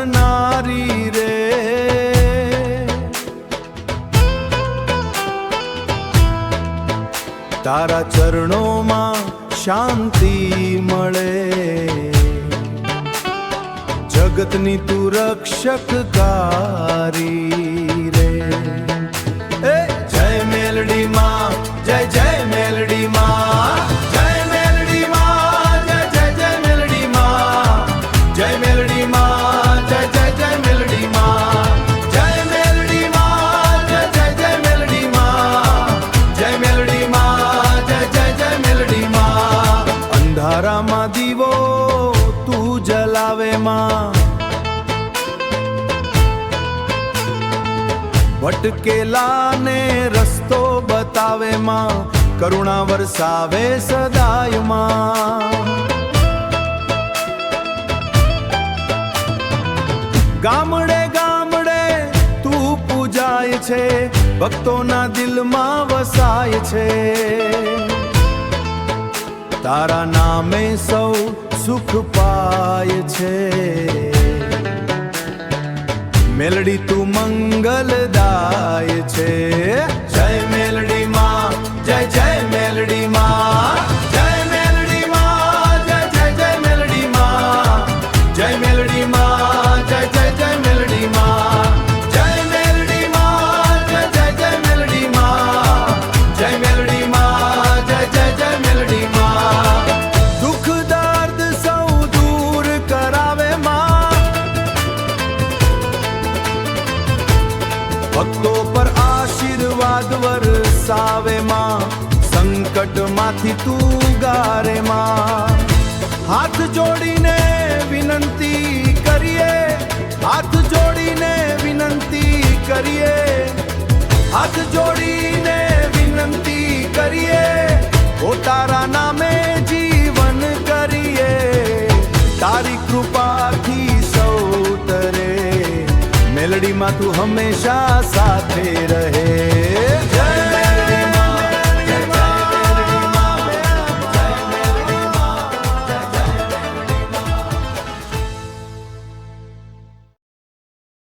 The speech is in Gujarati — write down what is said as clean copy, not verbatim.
કરનારી રે, તારા ચરણોમાં શાંતિ મળે, જગતની તું રક્ષકકારી રે. જય મેલડી માં, જય જય મેલડી માં, જય મેલડી માં, જય જય જય મેલડી માં, જય મેલડી માં, જય જય જય મેલડી માં, જય મેલડી માં, જય જય જય મેલડી માં, જય મેલડી માં, જય જય જય મેલડી માં. અંધારામાં દીવો તું જલાવે માં, ભટકેલાને રસ્તો બતાવે માં, કરુણા વરસાવે સદાય માં. ગામડે ગામડે તું પૂજાય છે, ભક્તોના દિલમાં વસાય છે, તારા નામે સૌ સુખ પાય છે. મેલડી તું મંગલદાય છે. જય મેલડી માં, જય જય મેલડી માં, જય મેલડી માં, જય જય જય મેલડી માં, જય મેલડી માં, જય જય જય મેલડી માં, જય મેલડી માં, જય જય જય મેલડી માં, જય મેલડી માં, જય જય જય મેલડી માં. દુઃખ દર્દ સૌ દૂર કરાવે માં, ભક્તો પર આશીર્વાદ વરસાવે માં, સંકટમાંથી તું ગારે માં. હાથ જોડીને વિનંતી કરીએ, હાથ જોડીને વિનંતી કરીએ, હાથ જોડીને વિનંતી કરીએ, ઓ તારા નામે જીવન કરીએ, તારી કૃપાથી સૌ તરે, મેલડીમાં તું હંમેશા સાથે રહે. જય